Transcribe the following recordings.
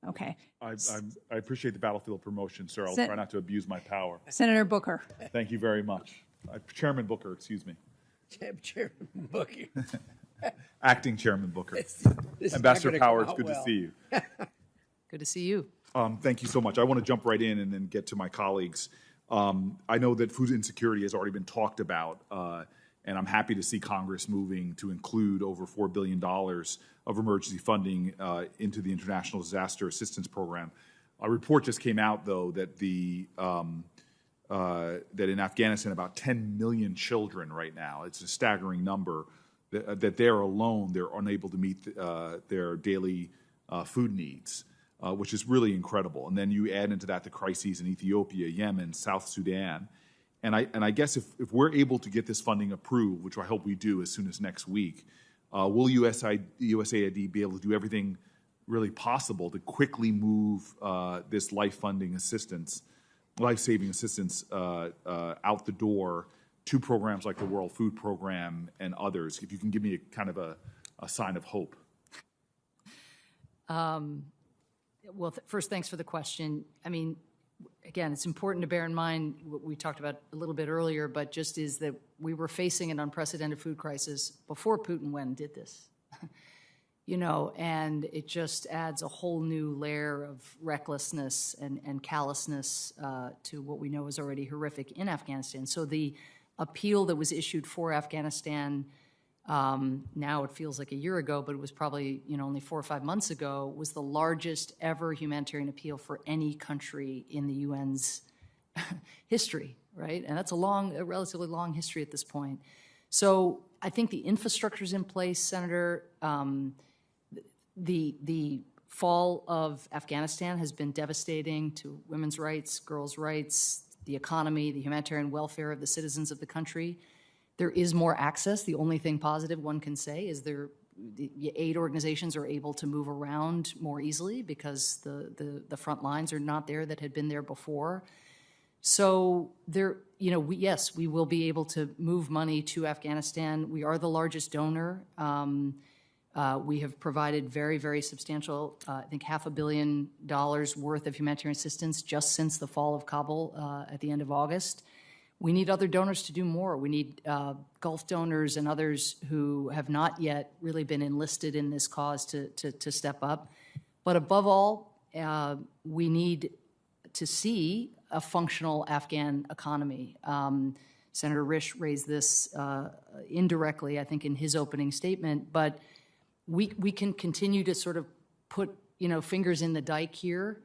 Okay. I appreciate the battlefield promotion, sir. I'll try not to abuse my power. Senator Booker. Thank you very much. Chairman Booker, excuse me. Chairman Booker. Acting Chairman Booker. This Ambassador Power, it's good to see you. Good to see you. Thank you so much. I want to jump right in and then get to my colleagues. I know that food insecurity has already been talked about, and I'm happy to see Congress moving to include over $4 billion of emergency funding into the International Disaster Assistance Program. A report just came out, though, that that in Afghanistan, about 10 million children right now, it's a staggering number, that they're alone, they're unable to meet their daily food needs, which is really incredible. And then you add into that the crises in Ethiopia, Yemen, South Sudan. And I guess if we're able to get this funding approved, which I hope we do as soon as next week, will USAID be able to do everything really possible to quickly move this life-saving assistance out the door to programs like the World Food Program and others? If you can give me a kind of a sign of hope. Well, first, thanks for the question. I mean, again, it's important to bear in mind what we talked about a little bit earlier, but just is that we were facing an unprecedented food crisis before Putin went and did this. You know, and it just adds a whole new layer of recklessness and callousness to what we know is already horrific in Afghanistan. So the appeal that was issued for Afghanistan, now it feels like a year ago, but it was probably, you know, only 4 or 5 months ago, was the largest ever humanitarian appeal for any country in the UN's history, right? And that's a relatively long history at this point. So I think the infrastructure's in place, Senator. The fall of Afghanistan has been devastating to women's rights, girls' rights, the economy, the humanitarian welfare of the citizens of the country. There is more access. The only thing positive one can say is the aid organizations are able to move around more easily because the front lines are not there that had been there before. So there, you know, yes, we will be able to move money to Afghanistan. We are the largest donor. We have provided very, very substantial, I think $500 million worth of humanitarian assistance just since the fall of Kabul at the end of August. We need other donors to do more. We need Gulf donors and others who have not yet really been enlisted in this cause to step up. But above all, we need to see a functional Afghan economy. Senator Risch raised this indirectly, I think, in his opening statement, but we can continue to sort of put, you know, fingers in the dike here,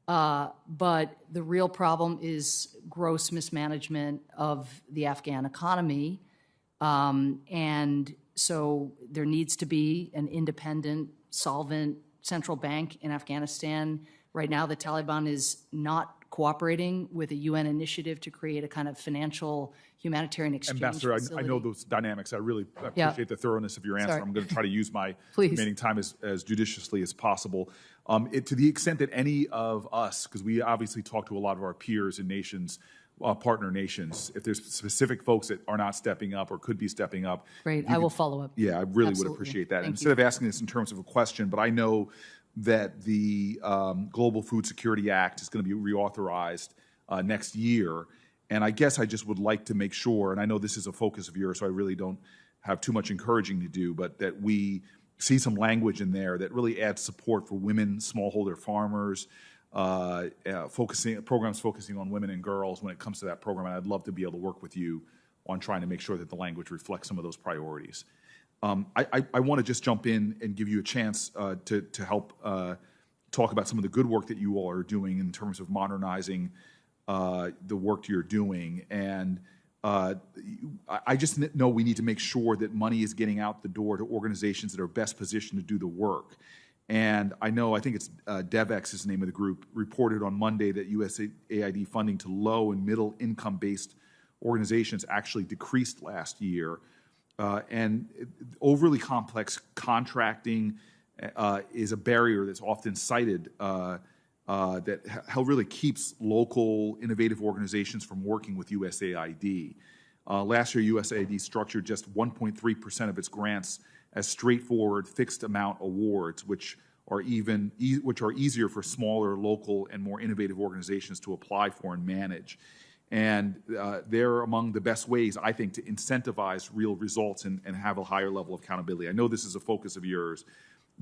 but the real problem is gross mismanagement of the Afghan economy, and so there needs to be an independent, solvent central bank in Afghanistan. Right now, the Taliban is not cooperating with a UN initiative to create a kind of financial humanitarian exchange Ambassador, facility. I know those dynamics. I really appreciate the thoroughness of your answer. Sorry. I'm going to try to use my Please. remaining time as judiciously as possible. To the extent that any of us, because we obviously talk to a lot of our peers and nations, partner nations, if there's specific folks that are not stepping up or could be stepping up. Great, I will follow up. Yeah, I really Absolutely. would appreciate that. Thank Instead of asking this in terms of a question, but I know that the Global Food Security Act is going to be reauthorized next year. And I guess I just would like to make sure, and I know this is a focus of yours, so I really don't have too much encouraging to do, but that we see some language in there that really adds support for women, smallholder farmers, programs focusing on women and girls when it comes to that program. And I'd love to be able to work with you on trying to make sure that the language reflects some of those priorities. I want to just jump in and give you a chance to help talk about some of the good work that you all are doing in terms of modernizing the work you're doing. And I just know we need to make sure that money is getting out the door to organizations that are best positioned to do the work. And I think it's DevEx is the name of the group, reported on Monday that USAID funding to low and middle income based organizations actually decreased last year. And overly complex contracting is a barrier that's often cited that really keeps local innovative organizations from working with USAID. Last year, USAID structured just 1.3% of its grants as straightforward fixed amount awards, which are even which are easier for smaller, local, and more innovative organizations to apply for and manage. And they're among the best ways, I think, to incentivize real results and have a higher level of accountability. I know this is a focus of yours,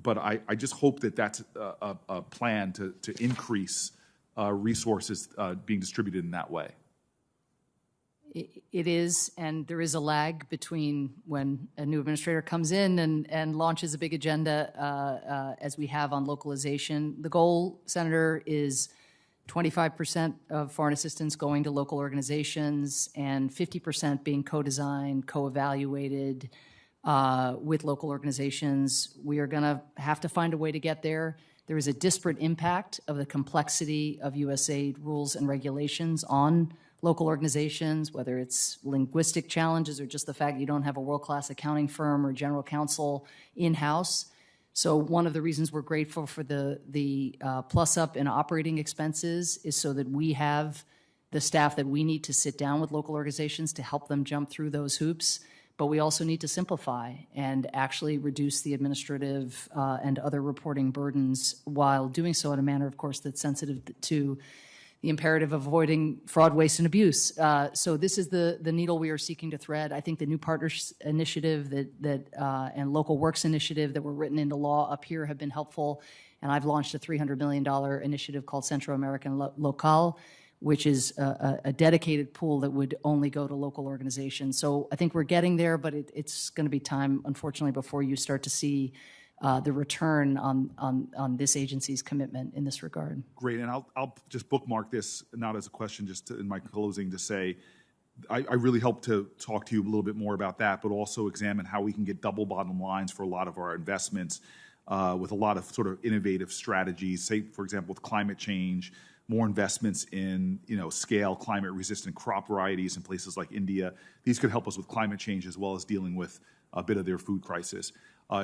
but I just hope that that's a plan to increase resources being distributed in that way. It is, and there is a lag between when a new administrator comes in and launches a big agenda, as we have on localization. The goal, Senator, is 25% of foreign assistance going to local organizations and 50% being co-designed, co-evaluated with local organizations. We are going to have to find a way to get there. There is a disparate impact of the complexity of USAID rules and regulations on local organizations, whether it's linguistic challenges or just the fact you don't have a world-class accounting firm or general counsel in-house. So one of the reasons we're grateful for the plus up in operating expenses is so that we have the staff that we need to sit down with local organizations to help them jump through those hoops. But we also need to simplify and actually reduce the administrative and other reporting burdens while doing so in a manner, of course, that's sensitive to the imperative of avoiding fraud, waste, and abuse. So this is the needle we are seeking to thread. I think the new partners initiative and local works initiative that were written into law up here have been helpful. And I've launched a $300 million initiative called Central American Local, which is a dedicated pool that would only go to local organizations. So I think we're getting there, but it's going to be time, unfortunately, before you start to see the return on this agency's commitment in this regard. Great, and I'll just bookmark this, not as a question, just in my closing to say, I really hope to talk to you a little bit more about that, but also examine how we can get double bottom lines for a lot of our investments with a lot of sort of innovative strategies, say, for example, with climate change, more investments in scale climate-resistant crop varieties in places like India. These could help us with climate change as well as dealing with a bit of their food crisis.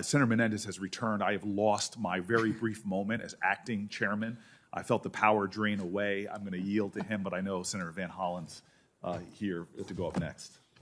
Senator Menendez has returned. I have lost my very brief moment as acting chairman. I felt the power drain away. I'm going to yield to him, but I know Senator Van Hollen's here to go up next.